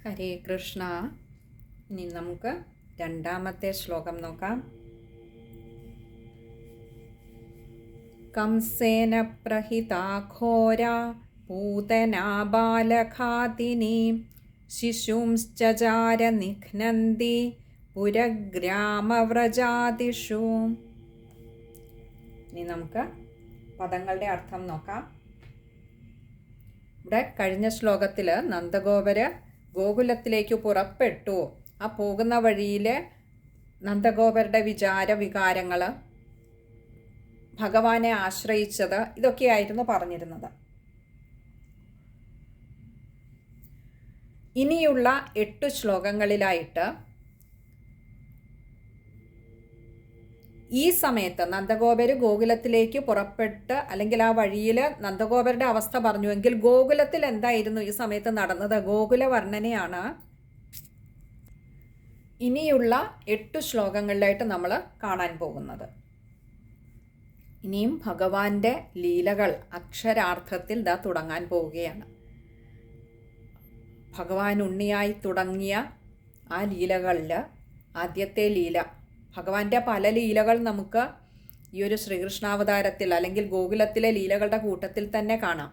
ഹരേ കൃഷ്ണ. ഇനി നമുക്ക് രണ്ടാമത്തെ ശ്ലോകം നോക്കാം. കംസേന പ്രഹിതാ ഘോര പൂതനാ ബാലഘാതിനി ശിശുംശ്ചചാര നിഘ്നന്തി പുരഗ്രാമവ്രജാതിഷു. ഇനി നമുക്ക് പദങ്ങളുടെ അർത്ഥം നോക്കാം. ഇവിടെ കഴിഞ്ഞ ശ്ലോകത്തിൽ നന്ദഗോപര് ഗോകുലത്തിലേക്ക് പുറപ്പെട്ടു. ആ പോകുന്ന വഴിയിൽ നന്ദഗോപരുടെ വികാരങ്ങൾ, ഭഗവാനെ ആശ്രയിച്ചത്, ഇതൊക്കെയായിരുന്നു പറഞ്ഞിരുന്നത്. ഇനിയുള്ള 8 ശ്ലോകങ്ങളിലായിട്ട് ഈ സമയത്ത് നന്ദഗോപര് ഗോകുലത്തിലേക്ക് പുറപ്പെട്ട്, അല്ലെങ്കിൽ ആ വഴിയിൽ നന്ദഗോപരുടെ അവസ്ഥ പറഞ്ഞുവെങ്കിൽ ഗോകുലത്തിൽ എന്തായിരുന്നു ഈ സമയത്ത് നടന്നത്, ഗോകുല വർണ്ണനയാണ് ഇനിയുള്ള 8 ശ്ലോകങ്ങളിലായിട്ട് നമ്മൾ കാണാൻ പോകുന്നത്. ഇനിയും ഭഗവാന്റെ ലീലകൾ അക്ഷരാർത്ഥത്തിൽ തുടങ്ങാൻ പോവുകയാണ്. ഭഗവാൻ ഉണ്ണിയായി തുടങ്ങിയ ആ ലീലകളിൽ ആദ്യത്തെ ലീല, ഭഗവാന്റെ പല ലീലകൾ നമുക്ക് ഈ ഒരു ശ്രീകൃഷ്ണാവതാരത്തിൽ അല്ലെങ്കിൽ ഗോകുലത്തിലെ ലീലകളുടെ കൂട്ടത്തിൽ തന്നെ കാണാം.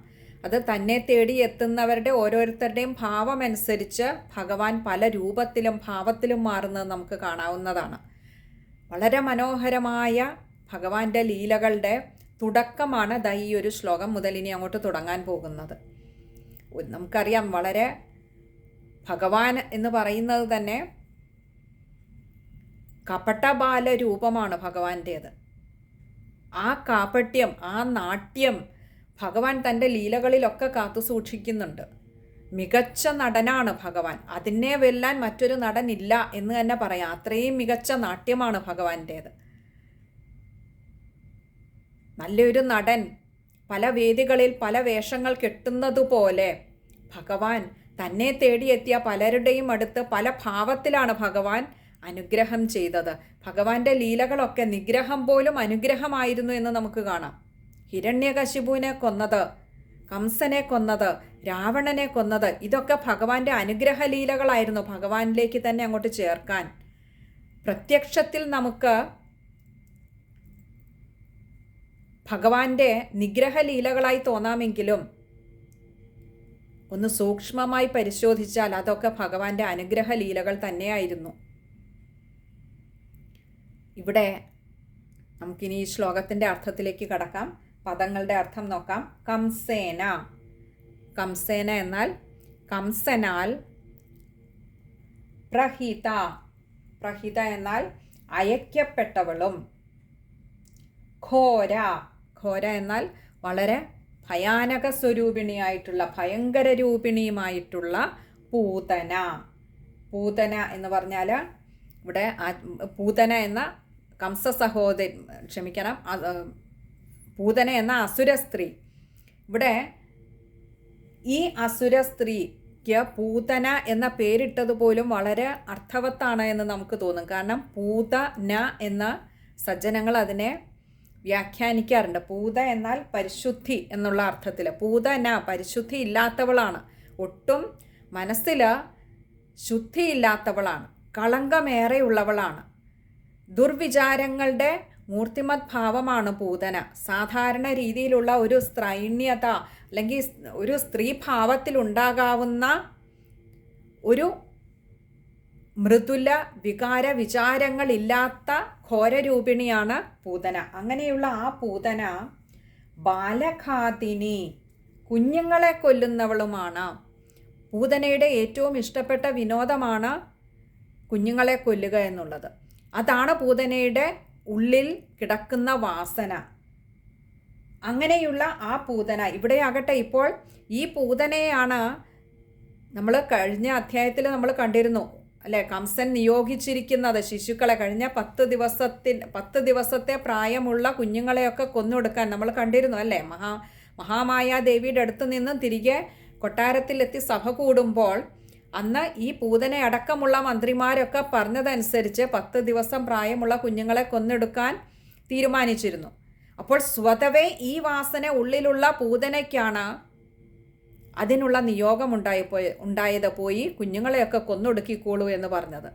അത് തന്നെ തേടി എത്തുന്നവരുടെ ഓരോരുത്തരുടെയും ഭാവമനുസരിച്ച് ഭഗവാൻ പല രൂപത്തിലും ഭാവത്തിലും മാറുന്നത് നമുക്ക് കാണാവുന്നതാണ്. വളരെ മനോഹരമായ ഭഗവാന്റെ ലീലകളുടെ തുടക്കമാണ് ഈ ഒരു ശ്ലോകം മുതൽ ഇനി അങ്ങോട്ട് തുടങ്ങാൻ പോകുന്നത്. നമുക്കറിയാം, വളരെ ഭഗവാൻ എന്ന് പറയുന്നത് തന്നെ കപടബാല രൂപമാണ് ഭഗവാന്റേത്. ആ കാപട്യം, ആ നാട്യം ഭഗവാൻ തൻ്റെ ലീലകളിലൊക്കെ കാത്തു സൂക്ഷിക്കുന്നുണ്ട്. മികച്ച നടനാണ് ഭഗവാൻ. അതിനെ വെല്ലാൻ മറ്റൊരു നടനില്ല എന്ന് തന്നെ പറയാം. അത്രയും മികച്ച നാട്യമാണ് ഭഗവാന്റേത്. നല്ലൊരു നടൻ പല വേദികളിൽ പല വേഷങ്ങൾ കെട്ടുന്നതുപോലെ ഭഗവാൻ തന്നെ തേടിയെത്തിയ പലരുടെയും അടുത്ത് പല ഭാവത്തിലാണ് ഭഗവാൻ അനുഗ്രഹം ചെയ്തത്. ഭഗവാന്റെ ലീലകളൊക്കെ നിഗ്രഹം പോലും അനുഗ്രഹമായിരുന്നു എന്ന് നമുക്ക് കാണാം. ഹിരണ്യകശിപുവിനെ കൊന്നത്, കംസനെ കൊന്നത്, രാവണനെ കൊന്നത്, ഇതൊക്കെ ഭഗവാന്റെ അനുഗ്രഹ ലീലകളായിരുന്നു. ഭഗവാനിലേക്ക് തന്നെ അങ്ങോട്ട് ചേർക്കാൻ പ്രത്യക്ഷത്തിൽ നമുക്ക് ഭഗവാന്റെ നിഗ്രഹ ലീലകളായി തോന്നാമെങ്കിലും ഒന്ന് സൂക്ഷ്മമായി പരിശോധിച്ചാൽ അതൊക്കെ ഭഗവാന്റെ അനുഗ്രഹ ലീലകൾ തന്നെയായിരുന്നു. ഇവിടെ നമുക്കിനി ഈ ശ്ലോകത്തിൻ്റെ അർത്ഥത്തിലേക്ക് കടക്കാം. പദങ്ങളുടെ അർത്ഥം നോക്കാം. കംസേന, കംസേന എന്നാൽ കംസനാൽ, പ്രഹിത, പ്രഹിത എന്നാൽ അയക്കപ്പെട്ടവളും, ഘോര, ഘോര എന്നാൽ വളരെ ഭയാനക സ്വരൂപിണിയായിട്ടുള്ള, ഭയങ്കര രൂപിണിയുമായിട്ടുള്ള പൂതന. പൂതന എന്ന് പറഞ്ഞാൽ ഇവിടെ പൂതന എന്ന കംസ സഹോദരി, ക്ഷമിക്കണം, പൂതന എന്ന അസുര സ്ത്രീ. ഇവിടെ ഈ അസുര സ്ത്രീക്ക് പൂതന എന്ന പേരിട്ടത് പോലും വളരെ അർത്ഥവത്താണ് എന്ന് നമുക്ക് തോന്നും. കാരണം പൂതന എന്ന സജ്ജനങ്ങൾ അതിനെ വ്യാഖ്യാനിക്കാറുണ്ട്. പൂത എന്നാൽ പരിശുദ്ധി എന്നുള്ള അർത്ഥത്തിൽ. പൂതന പരിശുദ്ധി ഇല്ലാത്തവളാണ്, ഒട്ടും മനസ്സിൽ ശുദ്ധിയില്ലാത്തവളാണ്, കളങ്കമേറെയുള്ളവളാണ്, ദുർവിചാരങ്ങളുടെ മൂർത്തിമത് ഭാവമാണ് പൂതന. സാധാരണ രീതിയിലുള്ള ഒരു സ്ത്രൈണ്യത അല്ലെങ്കിൽ ഒരു സ്ത്രീഭാവത്തിലുണ്ടാകാവുന്ന ഒരു മൃദുല വിചാരങ്ങളില്ലാത്ത ഘോരരൂപിണിയാണ് പൂതന. അങ്ങനെയുള്ള ആ പൂതന ബാലഘാതിനി, കുഞ്ഞുങ്ങളെ കൊല്ലുന്നവളുമാണ്. പൂതനയുടെ ഏറ്റവും ഇഷ്ടപ്പെട്ട വിനോദമാണ് കുഞ്ഞുങ്ങളെ കൊല്ലുക എന്നുള്ളത്. അതാണ് പൂതനയുടെ ഉള്ളിൽ കിടക്കുന്ന വാസന. അങ്ങനെയുള്ള ആ പൂതന ഇവിടെയാകട്ടെ, ഇപ്പോൾ ഈ പൂതനയാണ് നമ്മൾ കഴിഞ്ഞ അധ്യായത്തിൽ നമ്മൾ കണ്ടിരുന്നു അല്ലേ, കംസൻ നിയോഗിച്ചിരിക്കുന്നത് ശിശുക്കളെ, കഴിഞ്ഞ 10 ദിവസത്തെ പ്രായമുള്ള കുഞ്ഞുങ്ങളെയൊക്കെ കൊന്നൊടുക്കാൻ നമ്മൾ കണ്ടിരുന്നു അല്ലേ. മഹാമായാദേവിയുടെ അടുത്ത് നിന്ന് തിരികെ കൊട്ടാരത്തിലെത്തി സഭ കൂടുമ്പോൾ അന്ന് ഈ പൂതനയടക്കമുള്ള മന്ത്രിമാരൊക്കെ പറഞ്ഞതനുസരിച്ച് 10 ദിവസം പ്രായമുള്ള കുഞ്ഞുങ്ങളെ കൊന്നെടുക്കാൻ തീരുമാനിച്ചിരുന്നു. അപ്പോൾ സ്വതവേ ഈ വാസന ഉള്ളിലുള്ള പൂതനയ്ക്കാണ് അതിനുള്ള നിയോഗം ഉണ്ടായത് പോയി കുഞ്ഞുങ്ങളെയൊക്കെ കൊന്നൊടുക്കിക്കോളൂ എന്ന് പറഞ്ഞത്.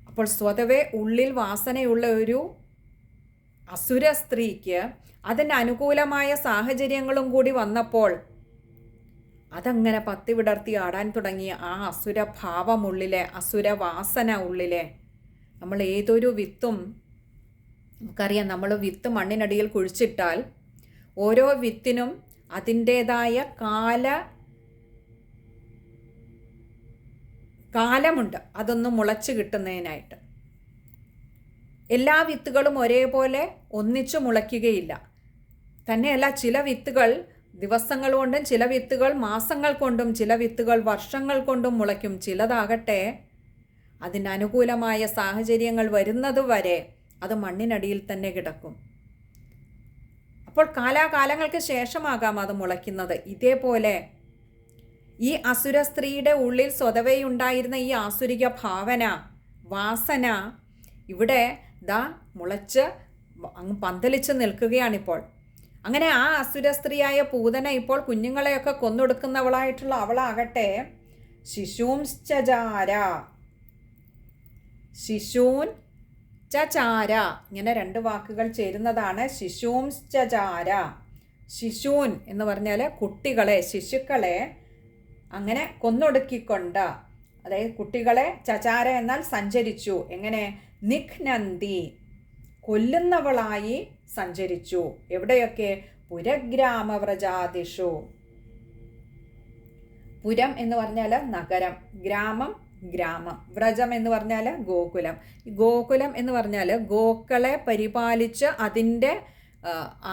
അപ്പോൾ സ്വതവേ ഉള്ളിൽ വാസനയുള്ള ഒരു അസുര സ്ത്രീക്ക് അതിന് അനുകൂലമായ സാഹചര്യങ്ങളും കൂടി വന്നപ്പോൾ അതങ്ങനെ പത്തി വിടർത്തി ആടാൻ തുടങ്ങിയ ആ അസുരഭാവമുള്ളിലെ, അസുരവാസന ഉള്ളിലെ, നമ്മൾ ഏതൊരു വിത്തും നമുക്കറിയാം, നമ്മൾ വിത്ത് മണ്ണിനടിയിൽ കുഴിച്ചിട്ടാൽ ഓരോ വിത്തിനും അതിൻ്റേതായ കാലമുണ്ട് അതൊന്ന് മുളച്ച് കിട്ടുന്നതിനായിട്ട്. എല്ലാ വിത്തുകളും ഒരേപോലെ ഒന്നിച്ചു മുളയ്ക്കുകയില്ല. തന്നെയല്ല, ചില വിത്തുകൾ ദിവസങ്ങൾ കൊണ്ടും, ചില വിത്തുകൾ മാസങ്ങൾ കൊണ്ടും, ചില വിത്തുകൾ വർഷങ്ങൾ കൊണ്ടും മുളയ്ക്കും. ചിലതാകട്ടെ അതിനനുകൂലമായ സാഹചര്യങ്ങൾ വരുന്നത് വരെ അത് മണ്ണിനടിയിൽ തന്നെ കിടക്കും. അപ്പോൾ കാലാകാലങ്ങൾക്ക് ശേഷമാകാം അത് മുളയ്ക്കുന്നത്. ഇതേപോലെ ഈ അസുര സ്ത്രീയുടെ ഉള്ളിൽ സ്വതവേ ഉണ്ടായിരുന്ന ഈ ആസുരിക ഭാവന, വാസന ഇവിടെ മുളച്ച് അങ്ങ് പന്തലിച്ച് നിൽക്കുകയാണിപ്പോൾ. അങ്ങനെ ആ അസുര സ്ത്രീയായ പൂതന ഇപ്പോൾ കുഞ്ഞുങ്ങളെയൊക്കെ കൊന്നൊടുക്കുന്നവളായിട്ടുള്ള അവളാകട്ടെ ശിശൂൻ ചചാര, ഇങ്ങനെ രണ്ട് വാക്കുകൾ ചേരുന്നതാണ് ശിശൂൻ ചചാര. ശിശൂൻ എന്ന് പറഞ്ഞാൽ കുട്ടികളെ, ശിശുക്കളെ അങ്ങനെ കൊന്നൊടുക്കിക്കൊണ്ട്, അതായത് കുട്ടികളെ, ചചാര എന്നാൽ സഞ്ചരിച്ചു. എങ്ങനെ? നിഘ്നന്തി, കൊല്ലുന്നവളായി സഞ്ചരിച്ചു. എവിടെയൊക്കെ? പുരഗ്രാമവ്രജാദിഷു. പുരം എന്ന് പറഞ്ഞാൽ നഗരം, ഗ്രാമം ഗ്രാമം, വ്രജം എന്ന് പറഞ്ഞാൽ ഗോകുലം. ഗോകുലം എന്ന് പറഞ്ഞാൽ ഗോക്കളെ പരിപാലിച്ച് അതിൻ്റെ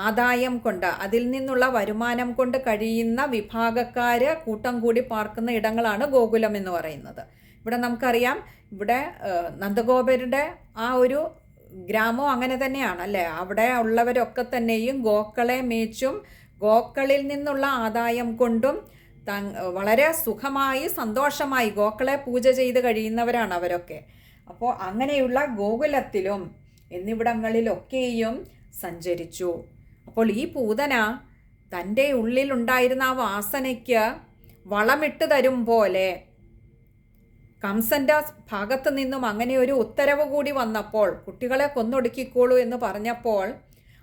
ആദായം കൊണ്ട്, അതിൽ നിന്നുള്ള വരുമാനം കൊണ്ട് കഴിയുന്ന വിഭാഗക്കാർ കൂട്ടം കൂടി പാർക്കുന്ന ഇടങ്ങളാണ് ഗോകുലം എന്ന് പറയുന്നത്. ഇവിടെ നമുക്കറിയാം, ഇവിടെ നന്ദഗോപരുടെ ആ ഒരു ഗ്രാമം അങ്ങനെ തന്നെയാണ് അല്ലേ. അവിടെ ഉള്ളവരൊക്കെ തന്നെയും ഗോക്കളെ മേച്ചും ഗോക്കളിൽ നിന്നുള്ള ആദായം കൊണ്ടും വളരെ സുഖമായി സന്തോഷമായി ഗോക്കളെ പൂജ ചെയ്ത് കഴിയുന്നവരാണ് അവരൊക്കെ. അപ്പോൾ അങ്ങനെയുള്ള ഗോകുലത്തിലും എന്നിവിടങ്ങളിലൊക്കെയും സഞ്ചരിച്ചു. അപ്പോൾ ഈ പൂതന തൻ്റെ ഉള്ളിലുണ്ടായിരുന്ന ആ വാസനയ്ക്ക് വളമിട്ട് തരും പോലെ കംസന്റെ ഭാഗത്ത് നിന്നും അങ്ങനെ ഒരു ഉത്തരവ് കൂടി വന്നപ്പോൾ, കുട്ടികളെ കൊന്നൊടുക്കിക്കോളൂ എന്ന് പറഞ്ഞപ്പോൾ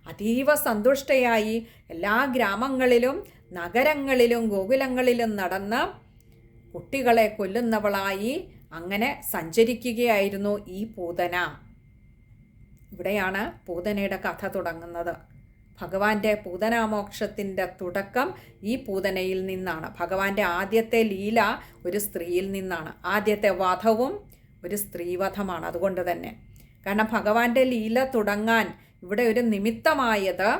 അതീവ സന്തുഷ്ടയായി എല്ലാ ഗ്രാമങ്ങളിലും നഗരങ്ങളിലും ഗോകുലങ്ങളിലും നടന്ന് കുട്ടികളെ കൊല്ലുന്നവളായി അങ്ങനെ സഞ്ചരിക്കുകയായിരുന്നു ഈ പൂതന. ഇവിടെയാണ് പൂതനയുടെ കഥ തുടങ്ങുന്നത്. ഭഗവാന്റെ പൂതനാമോക്ഷത്തിൻ്റെ തുടക്കം ഈ പൂതനയിൽ നിന്നാണ്. ഭഗവാന്റെ ആദ്യത്തെ ലീല ഒരു സ്ത്രീയിൽ നിന്നാണ്. ആദ്യത്തെ വധവും ഒരു സ്ത്രീവധമാണ്. അതുകൊണ്ട് തന്നെ, കാരണം ഭഗവാന്റെ ലീല തുടങ്ങാൻ ഇവിടെ ഒരു നിമിത്തമായത്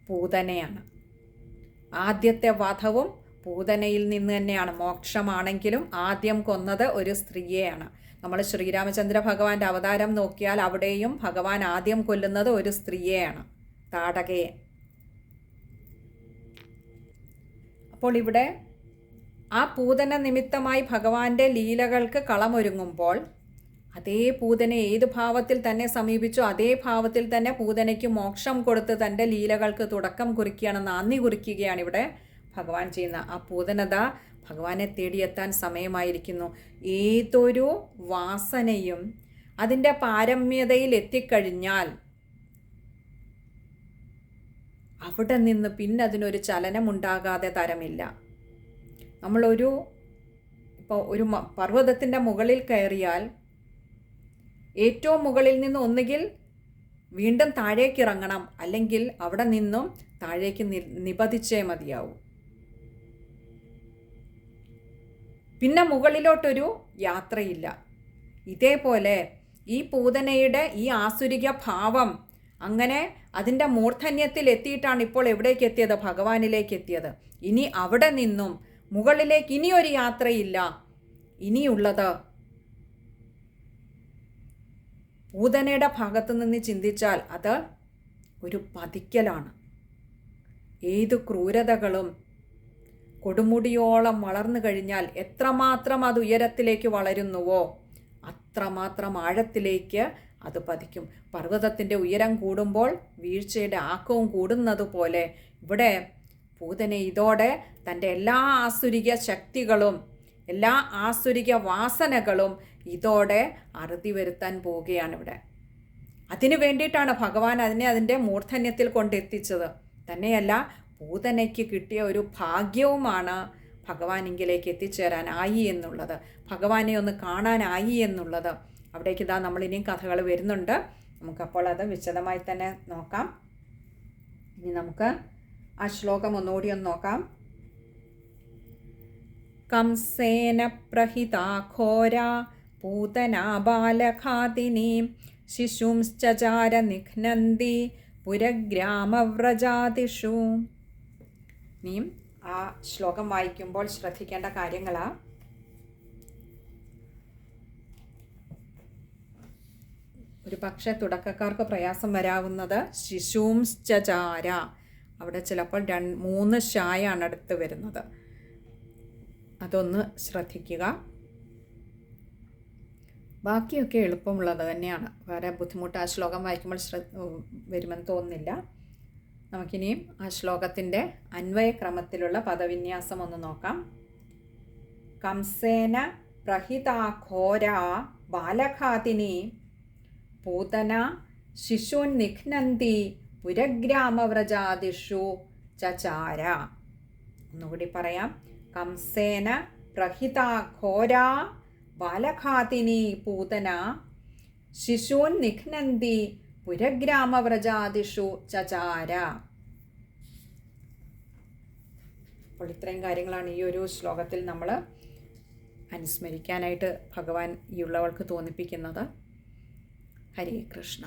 പൂതനയാണ്. ആദ്യത്തെ വധവും പൂതനയിൽ നിന്ന് തന്നെയാണ്. മോക്ഷമാണെങ്കിലും ആദ്യം കൊന്നത് ഒരു സ്ത്രീയെയാണ്. നമ്മൾ ശ്രീരാമചന്ദ്ര ഭഗവാന്റെ അവതാരം നോക്കിയാൽ അവിടെയും ഭഗവാൻ ആദ്യം കൊല്ലുന്നത് ഒരു സ്ത്രീയെയാണ്, താടകയെ. അപ്പോൾ ഇവിടെ ആ പൂതന നിമിത്തമായി ഭഗവാന്റെ ലീലകൾക്ക് കളമൊരുങ്ങുമ്പോൾ അതേ പൂതനെ ഏത് ഭാവത്തിൽ തന്നെ സമീപിച്ചു, അതേ ഭാവത്തിൽ തന്നെ പൂതനയ്ക്ക് മോക്ഷം കൊടുത്ത് തൻ്റെ ലീലകൾക്ക് തുടക്കം കുറിക്കുകയാണ്, നാന്ദി കുറിക്കുകയാണ് ഇവിടെ ഭഗവാൻ ചെയ്യുന്ന. ആ പൂതനത ഭഗവാനെ തേടിയെത്താൻ സമയമായിരിക്കുന്നു. ഏതൊരു വാസനയും അതിൻ്റെ പാരമ്യതയിൽ എത്തിക്കഴിഞ്ഞാൽ അവിടെ നിന്ന് പിന്നെ അതിനൊരു ചലനമുണ്ടാകാതെ തരമില്ല. ഇപ്പോൾ ഒരു പർവ്വതത്തിൻ്റെ മുകളിൽ കയറിയാൽ ഏറ്റവും മുകളിൽ നിന്ന് ഒന്നുകിൽ വീണ്ടും താഴേക്ക് ഇറങ്ങണം, അല്ലെങ്കിൽ അവിടെ നിന്നും താഴേക്ക് നിപതിച്ചേ മതിയാവൂ. പിന്നെ മുകളിലോട്ടൊരു യാത്രയില്ല. ഇതേപോലെ ഈ പൂതനയുടെ ഈ ആസുരിക ഭാവം അങ്ങനെ അതിൻ്റെ മൂർധന്യത്തിൽ എത്തിയിട്ടാണ് ഇപ്പോൾ എവിടേക്ക് എത്തിയത്? ഭഗവാനിലേക്ക് എത്തിയത്. ഇനി അവിടെ നിന്നും മുകളിലേക്ക് ഇനിയൊരു യാത്രയില്ല. ഇനിയുള്ളത് പൂതനയുടെ ഭാഗത്തു നിന്ന് ചിന്തിച്ചാൽ അത് ഒരു പതിക്കലാണ്. ഏതു ക്രൂരതകളും കൊടുമുടിയോളം വളർന്നു കഴിഞ്ഞാൽ എത്രമാത്രം അത് ഉയരത്തിലേക്ക് വളരുന്നുവോ അത്രമാത്രം ആഴത്തിലേക്ക് അത് പതിക്കും. പർവ്വതത്തിൻ്റെ ഉയരം കൂടുമ്പോൾ വീഴ്ചയുടെ ആക്കവും കൂടുന്നത് പോലെ ഇവിടെ പൂതന ഇതോടെ തൻ്റെ എല്ലാ ആസുരിക ശക്തികളും എല്ലാ ആസുരിക വാസനകളും ഇതോടെ അറുതി വരുത്താൻ പോവുകയാണ് ഇവിടെ. അതിനു വേണ്ടിയിട്ടാണ് ഭഗവാൻ അതിൻ്റെ മൂർധന്യത്തിൽ കൊണ്ടെത്തിച്ചത്. തന്നെയല്ല, പൂതനയ്ക്ക് കിട്ടിയ ഒരു ഭാഗ്യവുമാണ് ഭഗവാനെങ്കിലേക്ക് എത്തിച്ചേരാനായി എന്നുള്ളത്, ഭഗവാനെ ഒന്ന് കാണാനായി എന്നുള്ളത്. അവിടേക്ക് ഇതാ നമ്മളിനിയും കഥകൾ വരുന്നുണ്ട്. നമുക്കപ്പോൾ അത് വിശദമായി തന്നെ നോക്കാം. ഇനി നമുക്ക് ആ ശ്ലോകം ഒന്നുകൂടി ഒന്ന് നോക്കാം. കംസേന പ്രഹിതാ ഘോര പൂതനാ ബാലഘാതിനീം ശിശുംശ്ചചാര നിഘ്നന്തി പുരഗ്രാമവ്രജാതിഷു. ഇനിയും ആ ശ്ലോകം വായിക്കുമ്പോൾ ശ്രദ്ധിക്കേണ്ട കാര്യങ്ങളാണ്. ഒരു പക്ഷേ തുടക്കക്കാർക്ക് പ്രയാസം വരാവുന്നത് ശിശുംശ്ചചാര, അവിടെ ചിലപ്പോൾ 3 ഷായാണ് അടുത്ത് വരുന്നത്. അതൊന്ന് ശ്രദ്ധിക്കുക. ബാക്കിയൊക്കെ എളുപ്പമുള്ളത് തന്നെയാണ്, വേറെ ബുദ്ധിമുട്ട് ആ ശ്ലോകം വായിക്കുമ്പോൾ വരുമെന്ന് തോന്നുന്നില്ല. നമുക്കിനിയും ആ ശ്ലോകത്തിൻ്റെ അന്വയക്രമത്തിലുള്ള പദവിന്യാസം ഒന്ന് നോക്കാം. കംസേന പ്രഹിതാ ഘോര ബാലഘാതിനി പൂതന ശിശൂൻ നിഘ്നന്തി പുരഗ്രാമവ്രജാതിഷു ചചാര. ഒന്നുകൂടി പറയാം. കംസേന പ്രഹിതാ ഘോര ബാലഘാതിനി പൂതന ശിശൂൻ നിഘ്നന്തി പുരഗ്രാമവ്രജാതിഷു ചചാര. അപ്പോൾ ഇത്രയും കാര്യങ്ങളാണ് ഈ ഒരു ശ്ലോകത്തിൽ നമ്മൾ അനുസ്മരിക്കാനായിട്ട് ഭഗവാൻ ഈ ഉള്ളവൾക്ക് തോന്നിപ്പിക്കുന്നത്. ഹരേ കൃഷ്ണ.